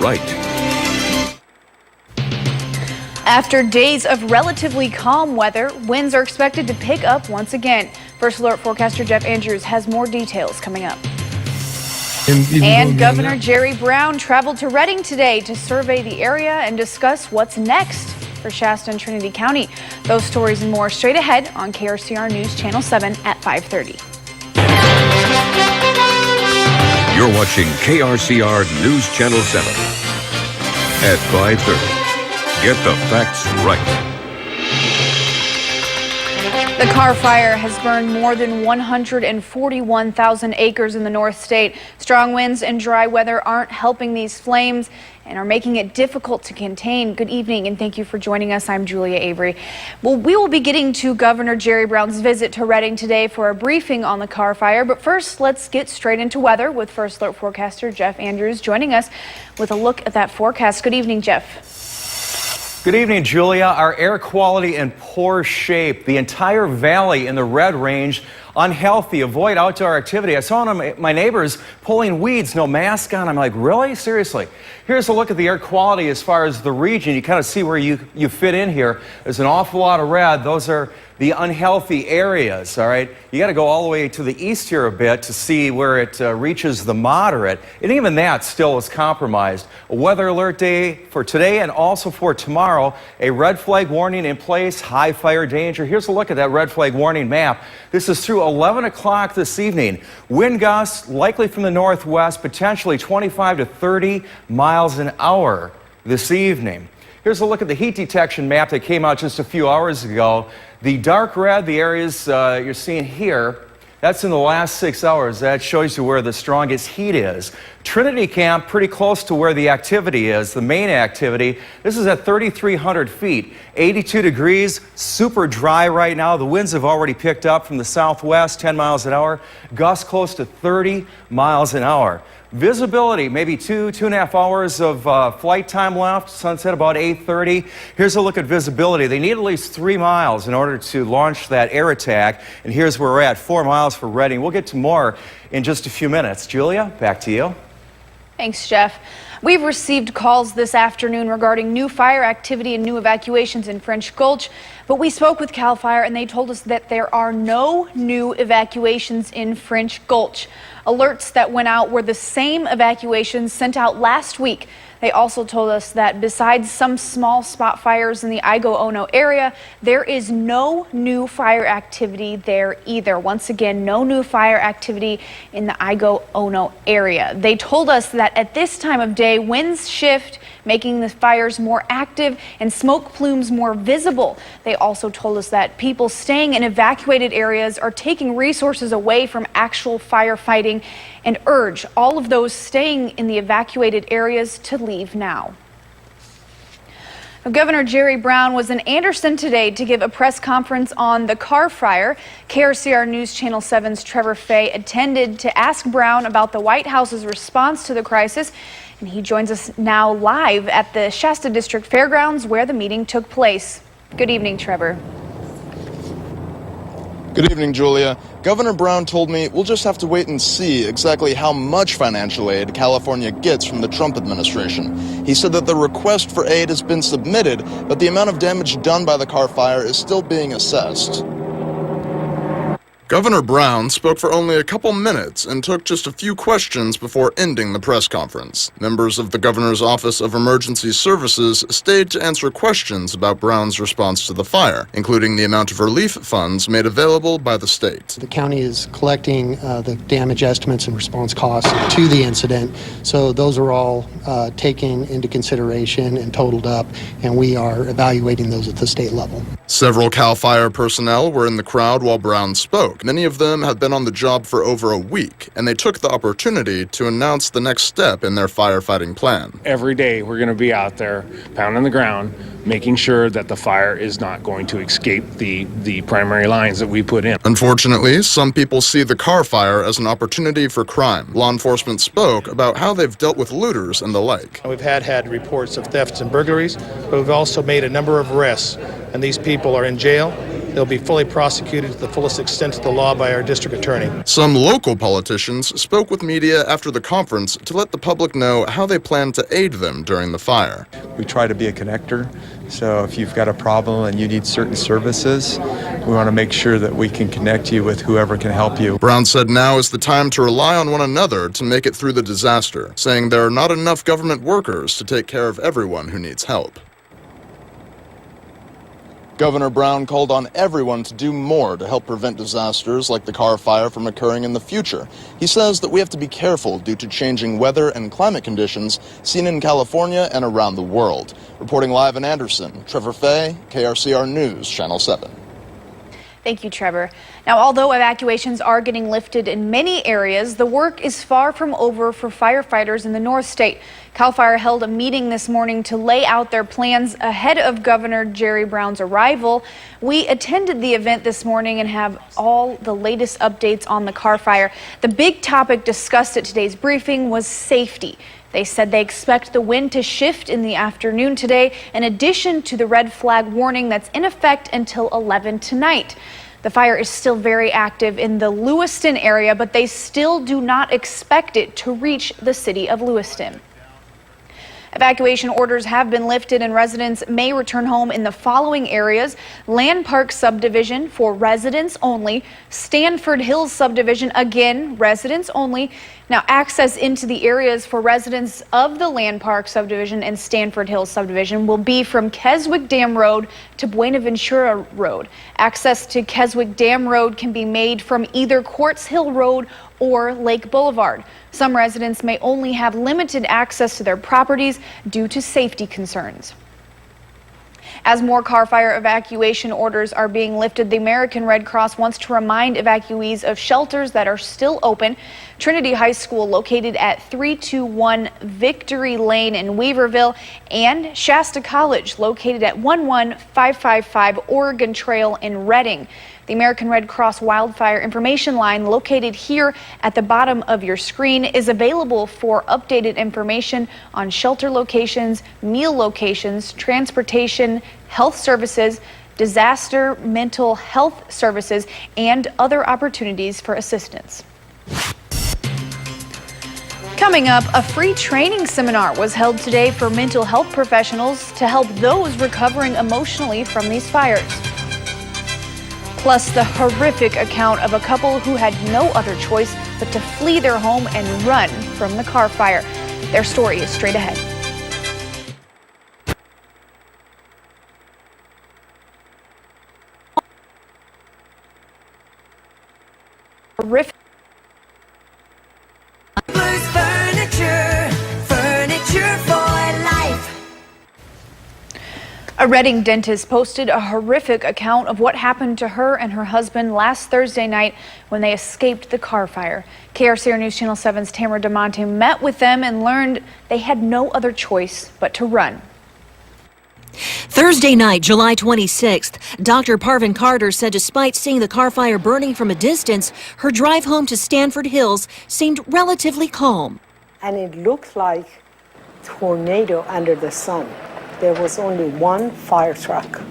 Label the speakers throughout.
Speaker 1: right.
Speaker 2: After days of relatively calm weather, winds are expected to pick up once again. First Alert forecaster Jeff Andrews has more details coming up. And Governor Jerry Brown traveled to Redding today to survey the area and discuss what's next for Shasta and Trinity County. Those stories and more straight ahead on KRCR News Channel 7 at 5:30.
Speaker 1: You're watching KRCR News Channel 7 at 5:30. Get the facts right.
Speaker 2: The Carr fire has burned more than 141,000 acres in the North State. Strong winds and dry weather aren't helping these flames and are making it difficult to contain. Good evening and thank you for joining us. I'm Julia Avery. Well, we will be getting to Governor Jerry Brown's visit to Redding today for a briefing on the Carr fire. But first, let's get straight into weather with First Alert forecaster Jeff Andrews joining us with a look at that forecast. Good evening, Jeff.
Speaker 3: Good evening, Julia. Our air quality in poor shape. The entire valley in the red range, unhealthy. Avoid outdoor activity. I saw my neighbors pulling weeds, no mask on. I'm like, really? Seriously? Here's a look at the air quality as far as the region. You kind of see where you fit in here. There's an awful lot of red. Those are the unhealthy areas, all right? You got to go all the way to the east here a bit to see where it reaches the moderate. And even that still is compromised. A weather alert day for today and also for tomorrow. A red flag warning in place, high fire danger. Here's a look at that red flag warning map. This is through 11 o'clock this evening. Wind gusts likely from the northwest, potentially 25 to 30 miles an hour this evening. Here's a look at the heat detection map that came out just a few hours ago. The dark red, the areas you're seeing here, that's in the last 6 hours. That shows you where the strongest heat is. Trinity Camp, pretty close to where the activity is, the main activity. This is at 3,300 feet, 82 degrees, super dry right now. The winds have already picked up from the southwest, 10 miles an hour, gusts close to 30 miles an hour. Visibility, maybe 2.5 hours of flight time left. Sunset about 8:30. Here's a look at visibility. They need at least 3 miles in order to launch that air attack. And here's where we're at, 4 miles for Redding. We'll get to more in just a few minutes. Julia, back to you.
Speaker 2: Thanks, Jeff. We've received calls this afternoon regarding new fire activity and new evacuations in French Gulch, but we spoke with CAL FIRE and they told us that there are no new evacuations in French Gulch. Alerts that went out were the same evacuations sent out last week. They also told us that besides some small spot fires in the Igo-Ono area, there is no new fire activity there either. Once again, no new fire activity in the Igo-Ono area. They told us that at this time of day, winds shift, making the fires more active and smoke plumes more visible. They also told us that people staying in evacuated areas are taking resources away from actual firefighting and urge all of those staying in the evacuated areas to leave now. Governor Jerry Brown was in Anderson today to give a press conference on the Carr fire. KRCR News Channel 7's Trevor Fay attended to ask Brown about the White House's response to the crisis. And he joins us now live at the Shasta District Fairgrounds where the meeting took place. Good evening, Trevor.
Speaker 4: Good evening, Julia. Governor Brown told me we'll just have to wait and see exactly how much financial aid California gets from the Trump administration. He said that the request for aid has been submitted, but the amount of damage done by the Carr fire is still being assessed. Governor Brown spoke for only a couple minutes and took just a few questions before ending the press conference. Members of the Governor's Office of Emergency Services stayed to answer questions about Brown's response to the fire, including the amount of relief funds made available by the state.
Speaker 5: The county is collecting the damage estimates and response costs to the incident, so those are all taken into consideration and totaled up, and we are evaluating those at the state level.
Speaker 4: Several CAL FIRE personnel were in the crowd while Brown spoke. Many of them had been on the job for over a week, and they took the opportunity to announce the next step in their firefighting plan.
Speaker 6: Every day we're going to be out there pounding the ground, making sure that the fire is not going to escape the primary lines that we put in.
Speaker 4: Unfortunately, some people see the Carr fire as an opportunity for crime. Law enforcement spoke about how they've dealt with looters and the like.
Speaker 7: We've had reports of thefts and burglaries, but we've also made a number of arrests, and these people are in jail, They'll be fully prosecuted to the fullest extent of the law by our district attorney.
Speaker 4: Some local politicians spoke with media after the conference to let the public know how they plan to aid them during the fire.
Speaker 8: We try to be a connector, so if you've got a problem and you need certain services, we want to make sure that we can connect you with whoever can help you.
Speaker 4: Brown said now is the time to rely on one another to make it through the disaster, saying there are not enough government workers to take care of everyone who needs help. Governor Brown called on everyone to do more to help prevent disasters like the Carr fire from occurring in the future. He says that we have to be careful due to changing weather and climate conditions seen in California and around the world. Reporting live in Anderson, Trevor Fay, KRCR News, Channel 7.
Speaker 2: Thank you, Trevor. Now, although evacuations are getting lifted in many areas, the work is far from over for firefighters in the North State. CAL FIRE held a meeting this morning to lay out their plans ahead of Governor Jerry Brown's arrival. We attended the event this morning and have all the latest updates on the Carr fire. The big topic discussed at today's briefing was safety. They said they expect the wind to shift in the afternoon today, in addition to the red flag warning that's in effect until 11 tonight. The fire is still very active in the Lewiston area, but they still do not expect it to reach the city of Lewiston. Evacuation orders have been lifted and residents may return home in the following areas: Land Park subdivision for residents only, Stanford Hills subdivision, again, residents only. Now, access into the areas for residents of the Land Park subdivision and Stanford Hills subdivision will be from Keswick Dam Road to Buenaventura Road. Access to Keswick Dam Road can be made from either Quartz Hill Road or Lake Boulevard. Some residents may only have limited access to their properties due to safety concerns. As more Carr fire evacuation orders are being lifted, the American Red Cross wants to remind evacuees of shelters that are still open. Trinity High School, located at 321 Victory Lane in Weaverville, and Shasta College, located at 11555 Oregon Trail in Redding. The American Red Cross Wildfire Information Line, located here at the bottom of your screen, is available for updated information on shelter locations, meal locations, transportation, health services, disaster mental health services, and other opportunities for assistance. Coming up, a free training seminar was held today for mental health professionals to help those recovering emotionally from these fires. Plus, the horrific account of a couple who had no other choice but to flee their home and run from the Carr fire. Their story is straight ahead. Horrific. Furniture for life. A Redding dentist posted a horrific account of what happened to her and her husband last Thursday night when they escaped the Carr fire. KRCR News Channel 7's Tamara DeMonte met with them and learned they had no other choice but to run.
Speaker 9: Thursday night, July 26th, Dr. Parvin Carter said despite seeing the Carr fire burning from a distance, her drive home to Stanford Hills seemed relatively calm.
Speaker 10: And it looked like a tornado under the sun. There was only one fire truck.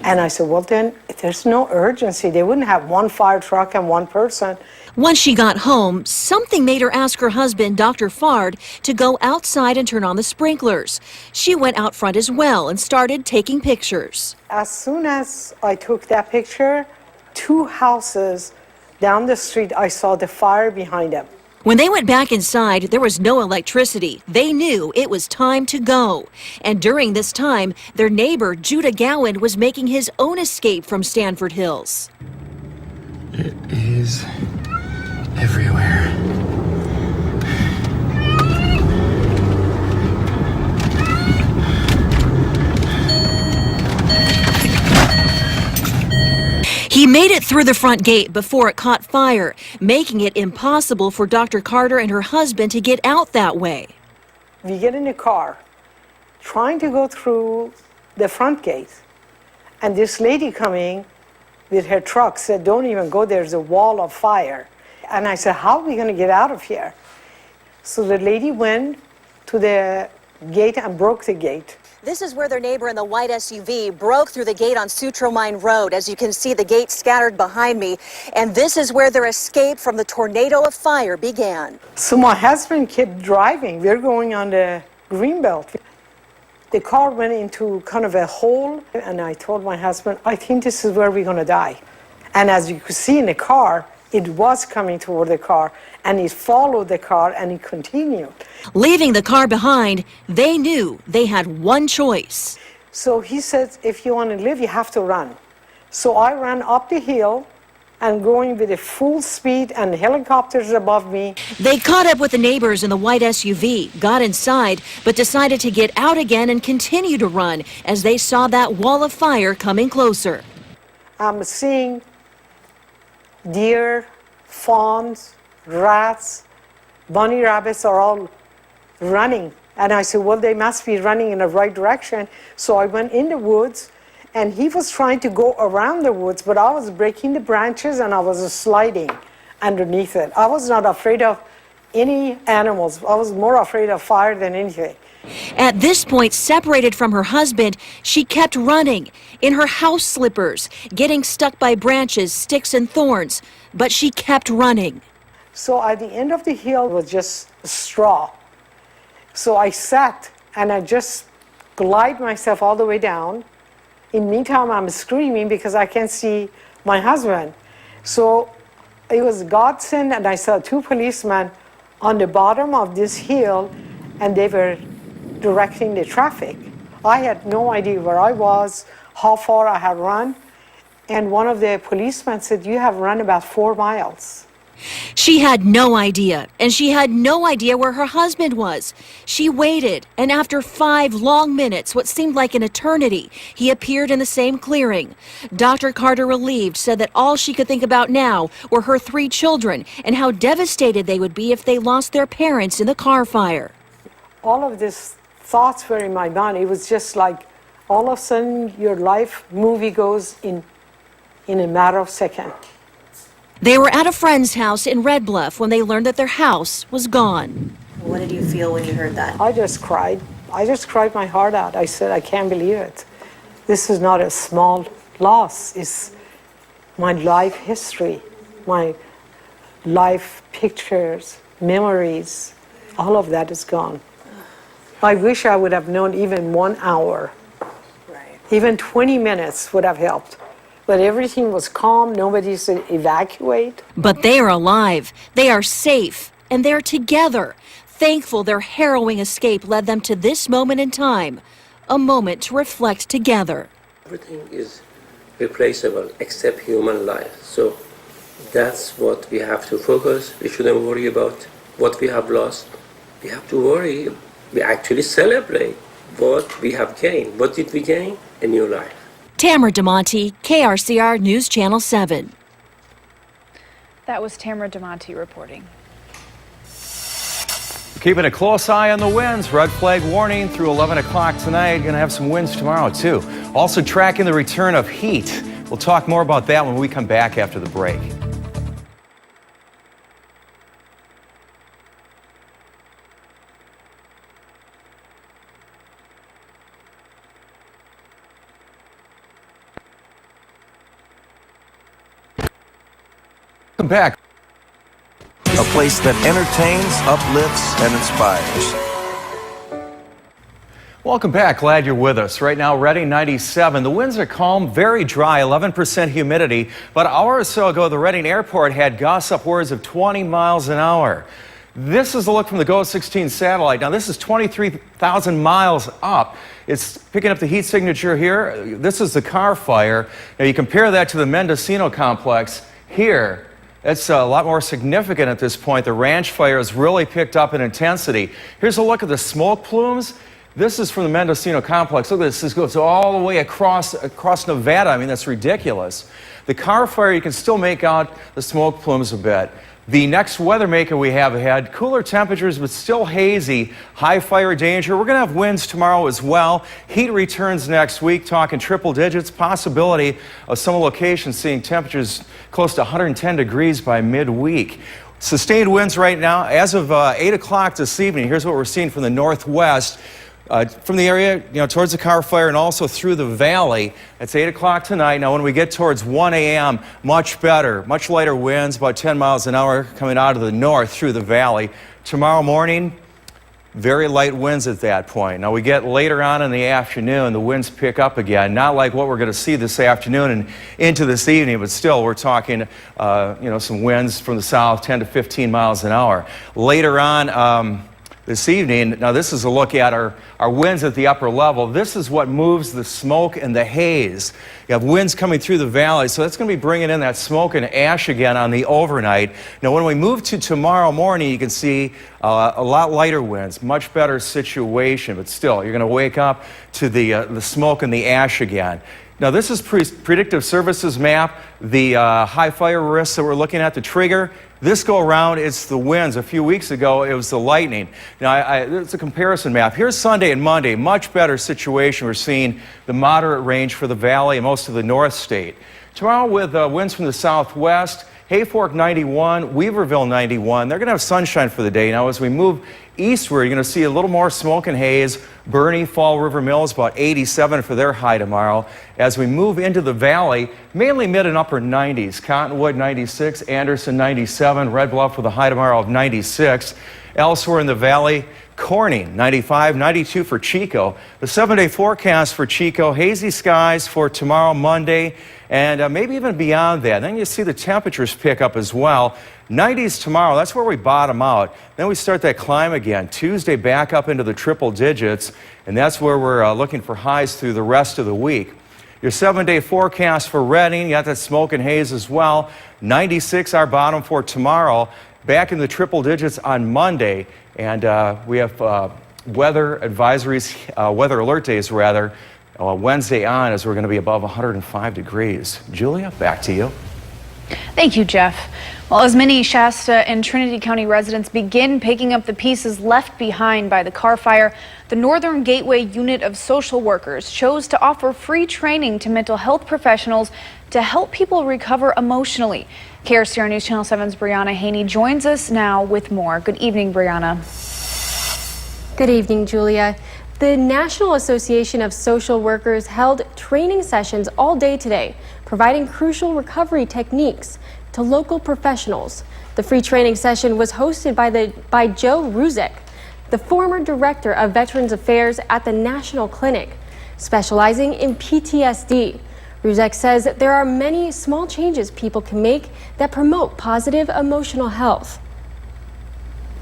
Speaker 10: And I said, well, then there's no urgency. They wouldn't have one fire truck and one person.
Speaker 9: Once she got home, something made her ask her husband, Dr. Fard, to go outside and turn on the sprinklers. She went out front as well and started taking pictures.
Speaker 10: As soon as I took that picture, 2 houses down the street, I saw the fire behind them.
Speaker 9: When they went back inside, there was no electricity. They knew it was time to go. And during this time, their neighbor, Judah Gowan, was making his own escape from Stanford Hills.
Speaker 11: It is everywhere.
Speaker 9: He made it through the front gate before it caught fire, making it impossible for Dr. Carter and her husband to get out that way.
Speaker 10: We get in a car, trying to go through the front gate, and this lady coming with her truck said, don't even go, there's a wall of fire. And I said, how are we going to get out of here? So the lady went to the gate and broke the gate.
Speaker 9: This is where their neighbor in the white SUV broke through the gate on Sutro Mine Road. As you can see, the gate scattered behind me. And this is where their escape from the tornado of fire began.
Speaker 10: So my husband kept driving. We're going on the greenbelt. The car went into kind of a hole, and I told my husband, I think this is where we're going to die. And as you could see in the car, it was coming toward the car, and it followed the car, and it continued.
Speaker 9: Leaving the car behind, they knew they had one choice.
Speaker 10: So he said, if you want to live, you have to run. So I ran up the hill and going with a full speed and helicopters above me.
Speaker 9: They caught up with the neighbors in the white SUV, got inside, but decided to get out again and continue to run as they saw that wall of fire coming closer.
Speaker 10: I'm seeing deer, fawns, rats, bunny rabbits are all running. And I said, well, they must be running in the right direction. So I went in the woods, and he was trying to go around the woods, but I was breaking the branches and I was sliding underneath it. I was not afraid of any animals. I was more afraid of fire than anything.
Speaker 9: At this point, separated from her husband, she kept running in her house slippers, getting stuck by branches, sticks, and thorns. But she kept running.
Speaker 10: So at the end of the hill was just straw. So I sat and I just glide myself all the way down. In the meantime, I'm screaming because I can't see my husband. So it was godsend, and I saw two policemen on the bottom of this hill, and they were directing the traffic. I had no idea where I was, how far I had run, and one of the policemen said, you have run about 4 miles.
Speaker 9: She had no idea, and she had no idea where her husband was. She waited, and after 5 long minutes, what seemed like an eternity, he appeared in the same clearing. Dr. Carter, relieved, said that all she could think about now were her 3 children and how devastated they would be if they lost their parents in the Carr fire.
Speaker 10: All of these thoughts were in my mind. It was just like all of a sudden your life movie goes in a matter of seconds.
Speaker 9: They were at a friend's house in Red Bluff when they learned that their house was gone.
Speaker 12: What did you feel when you heard that?
Speaker 10: I just cried. I just cried my heart out. I said, I can't believe it. This is not a small loss. It's my life history, my life pictures, memories. All of that is gone. I wish I would have known even 1 hour.
Speaker 12: Right.
Speaker 10: Even 20 minutes would have helped. But everything was calm. Nobody said evacuate.
Speaker 9: But they are alive. They are safe. And they're together. Thankful their harrowing escape led them to this moment in time. A moment to reflect together.
Speaker 13: Everything is replaceable except human life. So that's what we have to focus. We shouldn't worry about what we have lost. We have to worry. We actually celebrate what we have gained. What did we gain? A new life.
Speaker 9: Tamara DeMonte, KRCR News Channel 7.
Speaker 2: That was Tamara DeMonte reporting.
Speaker 3: Keeping a close eye on the winds. Red flag warning through 11 o'clock tonight. Going to have some winds tomorrow, too. Also tracking the return of heat. We'll talk more about that when we come back after the break. Welcome back.
Speaker 14: A place that entertains, uplifts, and inspires.
Speaker 3: Welcome back. Glad you're with us. Right now, Reading 97. The winds are calm, very dry, 11% humidity. About an hour or so ago, the Reading Airport had gusts upwards of 20 miles an hour. This is a look from the GO 16 satellite. Now, this is 23,000 miles up. It's picking up the heat signature here. This is the Carr fire. Now, you compare that to the Mendocino complex here. It's a lot more significant at this point. The ranch fire has really picked up in intensity. Here's a look at the smoke plumes. This is from the Mendocino complex. Look at this. This goes all the way across Nevada. I mean, that's ridiculous. The Carr fire, you can still make out the smoke plumes a bit. The next weather maker we have ahead, cooler temperatures but still hazy, high fire danger. We're going to have winds tomorrow as well. Heat returns next week, talking triple digits, possibility of some locations seeing temperatures close to 110 degrees by midweek. Sustained winds right now. As of 8 o'clock this evening, here's what we're seeing from the northwest. from the area, towards the Carr fire and also through the valley. It's 8 o'clock tonight. Now, when we get towards 1 a.m., much better, much lighter winds, about 10 miles an hour coming out of the north through the valley. Tomorrow morning, very light winds at that point. Now, we get later on in the afternoon, the winds pick up again. Not like what we're going to see this afternoon and into this evening, but still, we're talking, some winds from the south, 10 to 15 miles an hour. Later on, this evening, now this is a look at our winds at the upper level. This is what moves the smoke and the haze. You have winds coming through the valley, so that's going to be bringing in that smoke and ash again on the overnight. Now, when we move to tomorrow morning, you can see a lot lighter winds, much better situation, but still, you're going to wake up to the smoke and the ash again. Now, this is predictive services map, the high fire risks that we're looking at, the trigger. This go around, it's the winds. A few weeks ago, it was the lightning. Now, it's a comparison map. Here's Sunday and Monday, much better situation. We're seeing the moderate range for the valley and most of the north state. Tomorrow with winds from the southwest, Hayfork 91, Weaverville 91. They're going to have sunshine for the day. Now, as we move eastward, you're going to see a little more smoke and haze. Bernie, Fall River Mills, about 87 for their high tomorrow. As we move into the valley, mainly mid and upper 90s. Cottonwood 96, Anderson 97, Red Bluff with a high tomorrow of 96. Elsewhere in the valley, Corning 95, 92 for Chico. The 7-day forecast for Chico, hazy skies for tomorrow, Monday, and maybe even beyond that. Then you see the temperatures pick up as well. 90s tomorrow, that's where we bottom out. Then we start that climb again. Tuesday back up into the triple digits, and that's where we're looking for highs through the rest of the week. Your 7-day forecast for Redding, you got that smoke and haze as well. 96 our bottom for tomorrow. Back in the triple digits on Monday, and we have weather advisories, weather alert days rather, Wednesday on, as we're going to be above 105 degrees. Julia, back to you.
Speaker 2: Thank you, Jeff. Well, as many Shasta and Trinity County residents begin picking up the pieces left behind by the Carr fire, the Northern Gateway Unit of Social Workers chose to offer free training to mental health professionals to help people recover emotionally. KRCR News Channel 7's Brianna Haney joins us now with more. Good evening, Brianna.
Speaker 15: Good evening, Julia. The National Association of Social Workers held training sessions all day today, providing crucial recovery techniques to local professionals. The free training session was hosted by Joe Ruzek, the former director of Veterans Affairs at the National Clinic, specializing in PTSD. Ruzek says there are many small changes people can make that promote positive emotional health.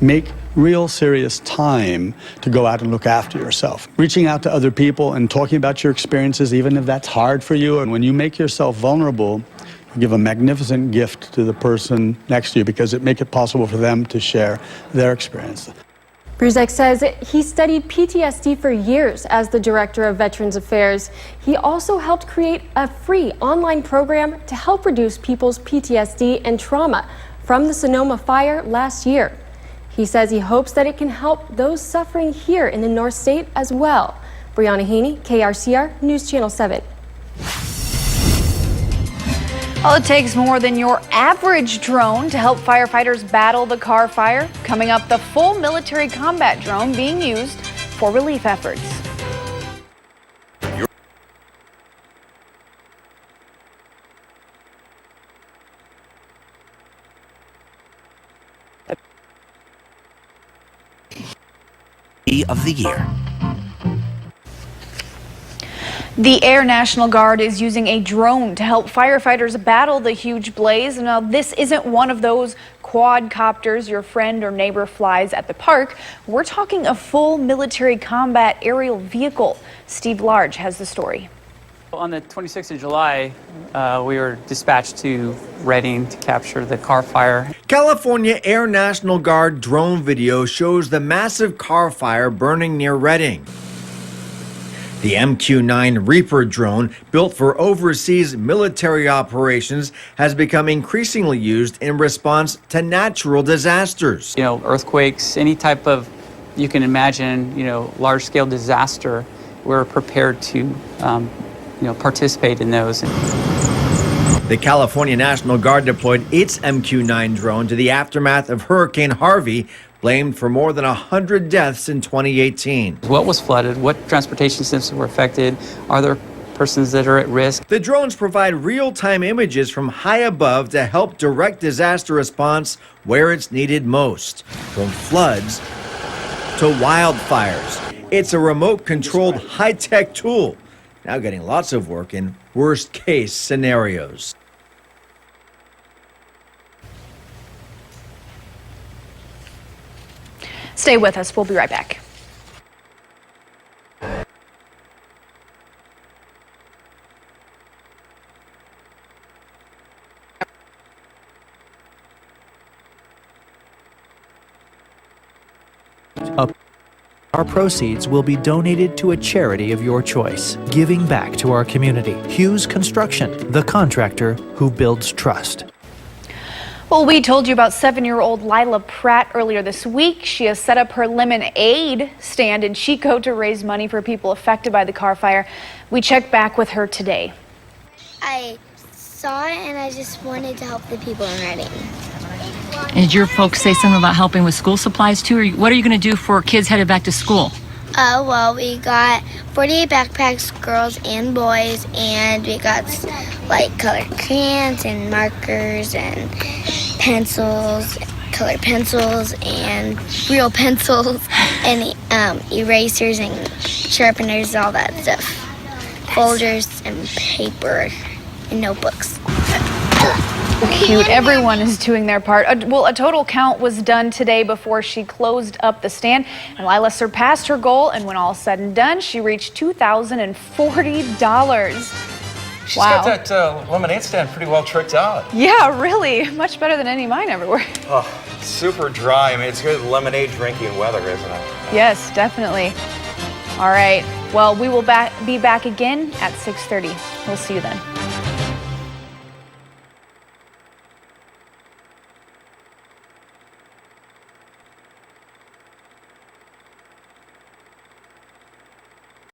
Speaker 16: Make real serious time to go out and look after yourself. Reaching out to other people and talking about your experiences, even if that's hard for you. And when you make yourself vulnerable, you give a magnificent gift to the person next to you because it makes it possible for them to share their experience.
Speaker 15: Ruzek says he studied PTSD for years as the director of Veterans Affairs. He also helped create a free online program to help reduce people's PTSD and trauma from the Sonoma fire last year. He says he hopes that it can help those suffering here in the North State as well. Brianna Haney, KRCR News Channel 7.
Speaker 2: Well, it takes more than your average drone to help firefighters battle the Carr fire. Coming up, the full military combat drone being used for relief efforts.
Speaker 17: Of the year.
Speaker 2: The Air National Guard is using a drone to help firefighters battle the huge blaze. Now, this isn't one of those quadcopters your friend or neighbor flies at the park. We're talking a full military combat aerial vehicle. Steve Large has the story.
Speaker 18: On the 26th of July, we were dispatched to Redding to capture the Carr fire.
Speaker 19: California Air National Guard drone video shows the massive Carr fire burning near Redding. The MQ-9 Reaper drone, built for overseas military operations, has become increasingly used in response to natural disasters.
Speaker 18: You know, earthquakes, any type of, you can imagine, large-scale disaster, we're prepared to participate in those.
Speaker 19: The California National Guard deployed its MQ-9 drone to the aftermath of Hurricane Harvey blamed for more than 100 deaths in 2018.
Speaker 18: What was flooded? What transportation systems were affected? Are there persons that are at risk?
Speaker 19: The drones provide real-time images from high above to help direct disaster response where it's needed most, from floods to wildfires. It's a remote-controlled high-tech tool, now getting lots of work in worst-case scenarios.
Speaker 2: Stay with us. We'll be right back.
Speaker 20: Our proceeds will be donated to a charity of your choice, giving back to our community. Hughes Construction, the contractor who builds trust.
Speaker 2: Well, we told you about 7-year-old Lila Pratt earlier this week. She has set up her lemonade stand in Chico to raise money for people affected by the Carr fire. We checked back with her today.
Speaker 21: I saw it and I just wanted to help the people in Reading.
Speaker 22: Did your folks say something about helping with school supplies too? Or what are you going to do for kids headed back to school?
Speaker 21: Well, we got 48 backpacks, girls and boys, and we got like colored crayons and markers and pencils, colored pencils and real pencils and erasers and sharpeners, all that stuff. Folders and paper and notebooks.
Speaker 2: Cute. Everyone is doing their part. Well, a total count was done today before she closed up the stand, and Lila surpassed her goal, and when all said and done, she reached $2,040.
Speaker 3: She's got that lemonade stand pretty well tricked out.
Speaker 2: Yeah, really. Much better than any of mine ever were.
Speaker 3: Oh, super dry. I mean, it's good lemonade drinking weather, isn't it?
Speaker 2: Yes, definitely. All right. Well, we will be back again at 6:30. We'll see you then.